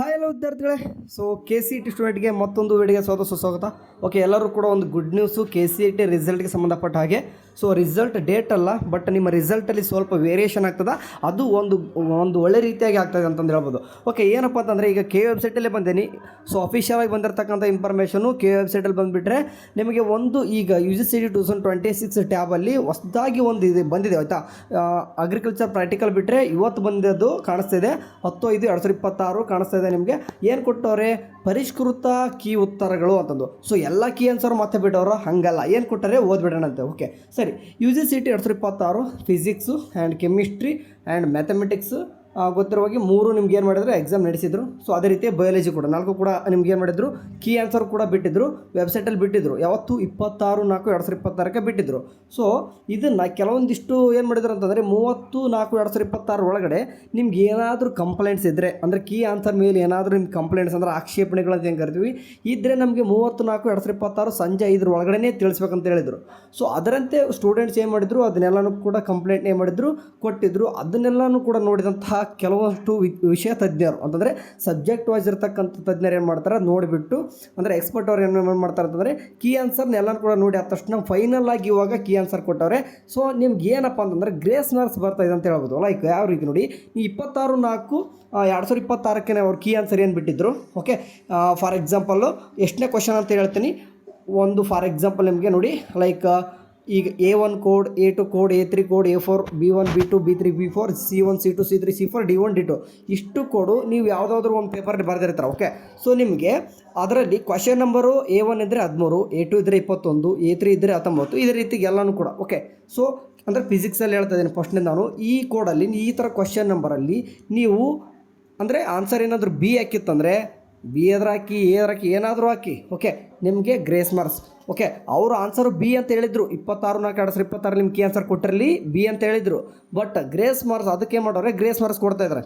Hi ಎಲ್ಲ ವಿದ್ಯಾರ್ಥಿಗಳೇ. So KCET ಸ್ಟೂಡೆಂಟ್ಗೆ ಮತ್ತೊಂದು ವಿಡಿಯೋಗೆ ಸುಸ್ವಾಗತ. ಓಕೆ, ಎಲ್ಲರೂ ಕೂಡ ಒಂದು ಗುಡ್ ನ್ಯೂಸು KCET ರಿಸಲ್ಟ್ಗೆ ಸಂಬಂಧಪಟ್ಟ ಹಾಗೆ. ಸೊ ರಿಸಲ್ಟ್ ಡೇಟ್ ಅಲ್ಲ, ಬಟ್ ನಿಮ್ಮ ರಿಸಲ್ಟಲ್ಲಿ ಸ್ವಲ್ಪ ವೇರಿಯೇಷನ್ ಆಗ್ತದೆ. ಅದು ಒಂದು ಒಳ್ಳೆ ರೀತಿಯಾಗಿ ಆಗ್ತದೆ ಅಂತಂದು ಹೇಳ್ಬೋದು. ಓಕೆ, ಏನಪ್ಪ ಅಂತಂದರೆ ಈಗ ವೆಬ್ಸೈಟಲ್ಲೇ ಬಂದೇನಿ. ಸೊ ಅಫಿಷಿಯಲ್ ಆಗಿ ಬಂದಿರತಕ್ಕಂಥ ಇನ್ಫಾರ್ಮೇಷನು ವೆಬ್ಸೈಟಲ್ಲಿ ಬಂದುಬಿಟ್ರೆ ನಿಮಗೆ ಒಂದು ಈಗ UGC 2026 ಟ್ಯಾಬಲ್ಲಿ ಹೊಸದಾಗಿ ಒಂದು ಇದು ಬಂದಿದೆ ಆಯಿತಾ. ಅಗ್ರಿಕಲ್ಚರ್ ಪ್ರಾಕ್ಟಿಕಲ್ ಬಿಟ್ಟರೆ ಇವತ್ತು ಬಂದಿದ್ದು ಕಾಣಿಸ್ತಿದೆ 10/5/2026 ಕಾಣಿಸ್ತಾ ಇದೆ. ನಿಮಗೆ ಏನು ಕೊಟ್ಟವ್ರೆ, ಪರಿಷ್ಕೃತ ಕೀ ಉತ್ತರಗಳು ಅಂತಂದು. ಸೊ ಎಲ್ಲ ಕೀ ಆನ್ಸರ್ ಮತ್ತೆ ಬಿಟ್ಟವರು ಹಂಗಲ್ಲ, ಏನು ಕೊಟ್ಟರೆ ಓದ್ಬಿಡೋಣಂತೆ. ಓಕೆ ಸರಿ, UGC 2026 physics and chemistry and mathematics ಗೊತ್ತಿರುವಾಗಿ 3 ನಿಮ್ಗೆ ಏನು ಮಾಡಿದ್ರು ಎಕ್ಸಾಮ್ ನಡೆಸಿದ್ರು. ಸೊ ಅದೇ ರೀತಿ ಬಯಾಲಜಿ ಕೂಡ 4 ಕೂಡ ನಿಮ್ಗೆ ಏನು ಮಾಡಿದ್ರು ಕೀ ಆನ್ಸರ್ ಕೂಡ ಬಿಟ್ಟಿದ್ರು, ವೆಬ್ಸೈಟಲ್ಲಿ ಬಿಟ್ಟಿದ್ರು. ಯಾವತ್ತು 26/4/2026 ಬಿಟ್ಟಿದ್ರು. ಸೊ ಇದನ್ನು ಕೆಲವೊಂದಿಷ್ಟು ಏನು ಮಾಡಿದ್ರು ಅಂತಂದರೆ 30/4/2026 ಒಳಗಡೆ ನಿಮ್ಗೆ ಏನಾದರೂ ಕಂಪ್ಲೇಂಟ್ಸ್ ಇದ್ದರೆ, ಅಂದರೆ ಕೀ ಆನ್ಸರ್ ಮೇಲೆ ಏನಾದರೂ ನಿಮ್ಗೆ ಕಂಪ್ಲೇಂಟ್ಸ್ ಅಂದರೆ ಆಕ್ಷೇಪಣೆಗಳು ಅಂತ ಏನು ಕರಿತೀವಿ ಇದ್ದರೆ ನಮಗೆ 30/4/2026 ಸಂಜೆ 5 ಒಳಗಡೆ ತಿಳಿಸ್ಬೇಕಂತ ಹೇಳಿದರು. ಸೊ ಅದರಂತೆ ಸ್ಟೂಡೆಂಟ್ಸ್ ಏನು ಮಾಡಿದ್ರು ಅದನ್ನೆಲ್ಲನೂ ಕೂಡ ಕಂಪ್ಲೇಂಟ್ ಏನು ಮಾಡಿದ್ರು ಕೊಟ್ಟಿದ್ರು. ಅದನ್ನೆಲ್ಲನೂ ಕೂಡ ನೋಡಿದಂತಹ ಕೆಲವಷ್ಟು ವಿಷಯ ತಜ್ಞರು ಅಂತಂದರೆ ಸಬ್ಜೆಕ್ಟ್ ವೈಸ್ ಇರ್ತಕ್ಕಂಥ ತಜ್ಞರು ಏನು ಮಾಡ್ತಾರೆ ನೋಡಿಬಿಟ್ಟು, ಅಂದರೆ ಎಕ್ಸ್ಪರ್ಟ್ ಅವ್ರು ಏನು ಮಾಡ್ತಾರೆ ಅಂತಂದರೆ ಕೀ ಆನ್ಸರ್ನ ಎಲ್ಲನೂ ಕೂಡ ನೋಡಿ ಆದ ತಕ್ಷಣ ಫೈನಲ್ ಆಗಿ ಇವಾಗ ಕೀ ಆನ್ಸರ್ ಕೊಟ್ಟವ್ರೆ. ಸೊ ನಿಮ್ಗೆ ಏನಪ್ಪ ಅಂತಂದರೆ ಗ್ರೇಸ್ ಮಾರ್ಕ್ಸ್ ಬರ್ತಾ ಇದೆ ಅಂತ ಹೇಳ್ಬೋದು. ಲೈಕ್ ಯಾವ ರೀತಿ ನೋಡಿ, ಈ 26/4/2026 ಅವ್ರು ಕೀ ಆನ್ಸರ್ ಏನು ಬಿಟ್ಟಿದ್ರು. ಓಕೆ, ಫಾರ್ ಎಕ್ಸಾಂಪಲ್ಲು ಎಷ್ಟನೇ ಕ್ವಶನ್ ಅಂತ ಹೇಳ್ತೀನಿ. ಒಂದು ಫಾರ್ ಎಕ್ಸಾಂಪಲ್ ನಿಮಗೆ ನೋಡಿ, ಲೈಕ್ ಈಗ A1 code, A2 code, A3 code, A4, B1 B2 B3 B4 C1 C2 C3 C4 D1 D2 ಇಷ್ಟು ಕೋಡು ನೀವು ಯಾವುದಾದ್ರೂ ಒಂದು ಪೇಪರ್ ಬರೆದಿರ್ತಾರೆ. ಓಕೆ, ಸೊ ನಿಮಗೆ ಅದರಲ್ಲಿ ಕ್ವಶನ್ ನಂಬರು A1 ಇದ್ದರೆ 13, A2 ಇದ್ದರೆ 21, A3 ಇದ್ದರೆ 19, ಇದೇ ರೀತಿ ಎಲ್ಲನೂ ಕೂಡ. ಓಕೆ, ಸೊ ಅಂದರೆ ಫಿಸಿಕ್ಸಲ್ಲಿ ಹೇಳ್ತಾ ಇದ್ದೀನಿ ಫಸ್ಟ್ನೇ ನಾನು, ಈ ಕೋಡಲ್ಲಿ ಈ ಥರ ಕ್ವಶನ್ ನಂಬರಲ್ಲಿ ನೀವು ಅಂದರೆ ಆನ್ಸರ್ ಏನಾದರೂ B ಹಾಕಿತ್ತಂದರೆ B ಎದ್ರ ಹಾಕಿ, A ಎದ್ರ ಹಾಕಿ, ಏನಾದರೂ ಹಾಕಿ. ಓಕೆ, ನಿಮಗೆ ಗ್ರೇಸ್ ಮಾರ್ಕ್ಸ್. ಓಕೆ, ಅವರು ಆನ್ಸರು B ಅಂತ ಹೇಳಿದರು. 26/4/2026 ನಿಮ್ಗೆ ಕೀ ಆನ್ಸರ್ ಕೊಟ್ಟಿರಲಿ B ಅಂತ ಹೇಳಿದರು. ಬಟ್ ಗ್ರೇಸ್ ಮಾರ್ಕ್ಸ್ ಅದಕ್ಕೆ ಮಾಡೋರೆ ಗ್ರೇಸ್ ಮಾರ್ಕ್ಸ್ ಕೊಡ್ತಾಯಿದ್ದಾರೆ.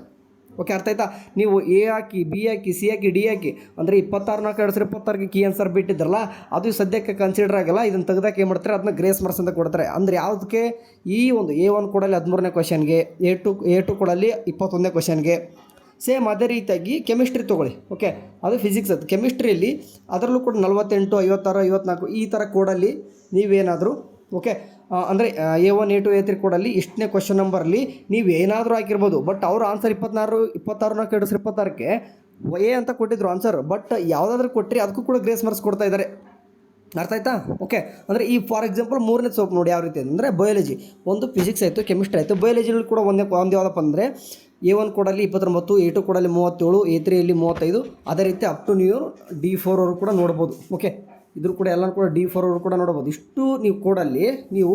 ಓಕೆ, ಅರ್ಥ ಆಯ್ತಾ? ನೀವು A hockey, B hockey, C hockey, D ಹಾಕಿ, ಅಂದರೆ 26/4/2026 ಕೀ ಆನ್ಸರ್ ಬಿಟ್ಟಿದ್ರಲ್ಲ ಅದು ಸದ್ಯಕ್ಕೆ ಕನ್ಸಿಡರ್ ಆಗಲ್ಲ. ಇದನ್ನು ತೆಗೆದಾಕೆ ಏನು ಮಾಡ್ತಾರೆ, ಅದನ್ನ ಗ್ರೇಸ್ ಮಾರ್ಕ್ಸ್ ಅಂತ ಕೊಡ್ತಾರೆ. ಅಂದರೆ ಯಾವುದಕ್ಕೆ, ಈ ಒಂದು A1 ಕೊಡಲ್ಲಿ 13ನೇ ಕ್ವಶನ್ಗೆ, A2 ಕೊಡಲ್ಲಿ 21ನೇ ಕ್ವಶನ್ಗೆ. ಸೇಮ್ ಅದೇ ರೀತಿಯಾಗಿ ಕೆಮಿಸ್ಟ್ರಿ ತೊಗೊಳ್ಳಿ. ಓಕೆ, ಅದು ಫಿಸಿಕ್ಸ್. ಅದು ಕೆಮಿಸ್ಟ್ರಿಯಲ್ಲಿ ಅದರಲ್ಲೂ ಕೂಡ 48, 56, 54 ಈ ಥರ ಕೋಡಲ್ಲಿ ನೀವೇನಾದರೂ ಓಕೆ ಅಂದರೆ A1 A2 A3 ಕೋಡಲ್ಲಿ ಇಷ್ಟನೇ ಕ್ವಶನ್ ನಂಬರಲ್ಲಿ ನೀವು ಏನಾದರೂ ಹಾಕಿರ್ಬೋದು. ಬಟ್ ಅವರು ಆನ್ಸರ್ 26/4/2026 A ಅಂತ ಕೊಟ್ಟಿದ್ರು ಆನ್ಸರ್. ಬಟ್ ಯಾವುದಾದ್ರೂ ಕೊಟ್ಟರೆ ಅದಕ್ಕೂ ಕೂಡ ಗ್ರೇಸ್ ಮಾರ್ಕ್ಸ್ ಕೊಡ್ತಾ ಇದ್ದಾರೆ. ಅರ್ಥ ಆಯ್ತಾ? ಓಕೆ, ಅಂದರೆ ಈ ಫಾರ್ ಎಕ್ಸಾಂಪಲ್ 3ನೇ ಸೋಪ್ ನೋಡಿ ಯಾವ ರೀತಿ ಅಂದರೆ ಬಯಾಲಜಿ ಒಂದು, ಫಿಸಿಕ್ಸ್ ಆಯಿತು, ಕೆಮಿಸ್ಟ್ರಿ ಆಯಿತು. ಬಯಾಲಜಿಯಲ್ಲಿ ಕೂಡ ಒಂದು ಯಾವುದಪ್ಪ ಅಂದರೆ A1 ಕೋಡಲ್ಲಿ 29, A2 ಕೋಡಲ್ಲಿ 37, A3ಯಲ್ಲಿ 35. ಅದೇ ರೀತಿ ಅಪ್ ಟು ನೀವು D4 ಅವರು ಕೂಡ ನೋಡ್ಬೋದು. ಓಕೆ, ಇದ್ರ ಕೂಡ ಎಲ್ಲನೂ ಕೂಡ D4 ಅವರು ಕೂಡ ನೋಡ್ಬೋದು. ಇಷ್ಟು ನೀವು ಕೋಡಲ್ಲಿ ನೀವು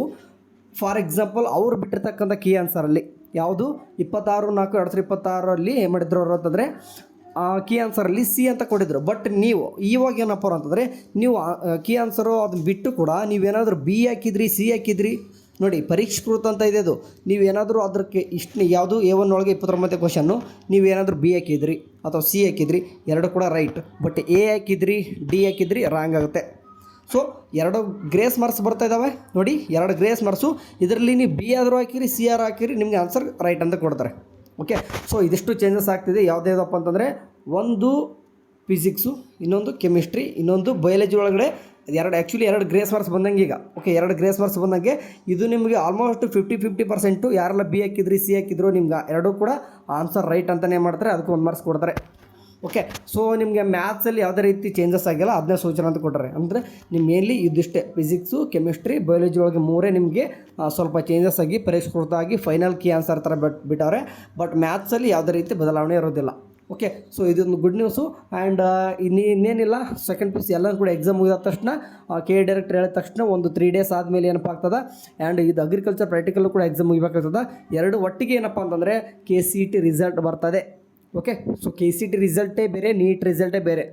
ಫಾರ್ ಎಕ್ಸಾಂಪಲ್ ಅವ್ರು ಬಿಟ್ಟಿರ್ತಕ್ಕಂಥ ಕೀ ಆನ್ಸರಲ್ಲಿ ಯಾವುದು 26/4/2026 ಏನು ಮಾಡಿದ್ರು ಅವರು ಅಂತಂದರೆ ಕೀ ಆನ್ಸರಲ್ಲಿ C ಅಂತ ಕೊಟ್ಟಿದ್ರು. ಬಟ್ ನೀವು ಇವಾಗ ಏನಪ್ಪ ಅಂತಂದರೆ ನೀವು ಕೀ ಆನ್ಸರು ಅದನ್ನ ಬಿಟ್ಟು ಕೂಡ ನೀವೇನಾದರೂ B ಹಾಕಿದ್ರಿ, C ಹಾಕಿದ್ರಿ ನೋಡಿ, ಪರಿಷ್ಕೃತ ಅಂತ ಇದೆ ಅದು. ನೀವೇನಾದರೂ ಅದಕ್ಕೆ ಇಷ್ಟು ಯಾವುದು A1 ಒಳಗೆ 29ನೇ ಕ್ವಶನ್ನು ನೀವೇನಾದರೂ B ಹಾಕಿದ್ರಿ ಅಥವಾ C ಹಾಕಿದ್ರಿ, ಎರಡು ಕೂಡ ರೈಟ್. ಬಟ್ A ಹಾಕಿದ್ರಿ, D ಹಾಕಿದ್ರಿ ರಾಂಗ್ ಆಗುತ್ತೆ. ಸೊ 2 ಗ್ರೇಸ್ ಮಾರ್ಕ್ಸ್ ಬರ್ತಾ ಇದ್ದಾವೆ ನೋಡಿ, 2 ಗ್ರೇಸ್ ಮಾರ್ಕ್ಸು. ಇದರಲ್ಲಿ ನೀವು B ಆದರೂ ಹಾಕಿರಿ, C ಆರ್ ಹಾಕಿರಿ, ನಿಮಗೆ ಆನ್ಸರ್ ರೈಟ್ ಅಂತ ಕೊಡ್ತಾರೆ. ಓಕೆ, ಸೊ ಇದಿಷ್ಟು ಚೇಂಜಸ್ ಆಗ್ತಿದೆ. ಯಾವುದೇದಪ್ಪ ಅಂತಂದರೆ ಒಂದು ಫಿಸಿಕ್ಸು, ಇನ್ನೊಂದು ಕೆಮಿಸ್ಟ್ರಿ, ಇನ್ನೊಂದು ಬಯಾಲಜಿ ಒಳಗಡೆ 2 ಗ್ರೇಸ್ ಮಾರ್ಕ್ಸ್ ಬಂದಂಗೆ ಈಗ. ಓಕೆ, 2 ಗ್ರೇಸ್ ಮಾರ್ಕ್ಸ್ ಬಂದಂಗೆ ಇದು ನಿಮಗೆ ಆಲ್ಮೋಸ್ಟ್ 50% ಯಾರೆಲ್ಲ B ಹಾಕಿದ್ರಿ, C ಹಾಕಿದ್ರು ನಿಮ್ಗೆ ಎರಡೂ ಕೂಡ ಆನ್ಸರ್ ರೈಟ್ ಅಂತಲೇ ಮಾಡ್ತಾರೆ. ಅದಕ್ಕೆ 1 ಮಾರ್ಕ್ಸ್ ಕೊಡ್ತಾರೆ. ಓಕೆ, ಸೊ ನಿಮಗೆ ಮ್ಯಾಥ್ಸಲ್ಲಿ ಯಾವುದೇ ರೀತಿ ಚೇಂಜಸ್ ಆಗಿಲ್ಲ, ಅದನ್ನೇ ಸೂಚನೆ ಅಂತ ಕೊಟ್ಟರೆ. ಅಂದರೆ ನಿಮ್ಮ ಮೇನ್ಲಿ ಇದಿಷ್ಟೇ ಫಿಸಿಕ್ಸು, ಕೆಮಿಸ್ಟ್ರಿ, ಬಯಾಲಜಿ ಒಳಗೆ 3 ನಿಮಗೆ ಸ್ವಲ್ಪ ಚೇಂಜಸ್ ಆಗಿ ಪರಿಷ್ಕೃತ ಆಗಿ ಫೈನಲ್ ಕೀ ಆನ್ಸರ್ ಥರ ಬಿಟ್ಟವ್ರೆ. ಬಟ್ ಮ್ಯಾಥ್ಸಲ್ಲಿ ಯಾವುದೇ ರೀತಿ ಬದಲಾವಣೆ ಇರೋದಿಲ್ಲ. ಓಕೆ, ಸೊ ಇದೊಂದು ಗುಡ್ ನ್ಯೂಸು. ಆ್ಯಂಡ್ ಇನ್ನೇನಿಲ್ಲ, ಸೆಕೆಂಡ್ PUC ಎಲ್ಲರೂ ಕೂಡ ಎಕ್ಸಾಮ್ ಮುಗಿದ ತಕ್ಷಣ KE ಡೈರೆಕ್ಟರ್ ಹೇಳಿದ ತಕ್ಷಣ ಒಂದು 3 ಡೇಸ್ ಆದಮೇಲೆ ಏನಪ್ಪ ಆಗ್ತದೆ. ಆ್ಯಂಡ್ ಇದು ಅಗ್ರಿಕಲ್ಚರ್ ಪ್ರಾಕ್ಟಿಕಲ್ಲು ಕೂಡ ಎಕ್ಸಾಮ್ ಮುಗಿಬೇಕಾಗ್ತದೆ. 2 ಒಟ್ಟಿಗೆ ಏನಪ್ಪ ಅಂತಂದರೆ KCET ರಿಸಲ್ಟ್ ಬರ್ತದೆ. ಓಕೆ, ಸೊ KCET ರಿಸಲ್ಟೇ ಬೇರೆ, ನೀಟ್ ರಿಸಲ್ಟೇ ಬೇರೆ.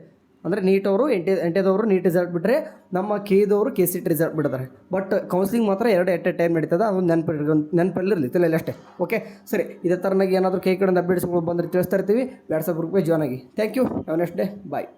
ಅಂದರೆ ನೀಟವರು 8ನೇದವರು ನೀಟ್ ರಿಸಲ್ಟ್ ಬಿಟ್ಟರೆ ನಮ್ಮ KEದವರು KCET ರಿಸಲ್ಟ್ ಬಿಡ್ತಾರೆ. ಬಟ್ ಕೌನ್ಸಿಲಿಂಗ್ ಮಾತ್ರ 2 ಎಟ್ ಎ ಟೈಮ್ ನಡೀತದೆ. ಅದೊಂದು ನೆನಪಲ್ಲಿರಲಿ ತಲೆಯಲ್ಲಿ ಅಷ್ಟೇ. ಓಕೆ, ಸರಿ, ಇದೇ ಥರನಾಗಿ ಏನಾದರೂ KE ಕಡೆಯಿಂದ ಅಪ್ಡೇಟ್ಸ್ಗಳು ಬಂದರೆ ತಿಳಿಸ್ತಾ ಇರ್ತೀವಿ. ವಾಟ್ಸಪ್ ಗ್ರೂಪ್ಗೆ ಜಾಯ್ನ್ ಆಗಿ. Thank you. Have next day. Bye.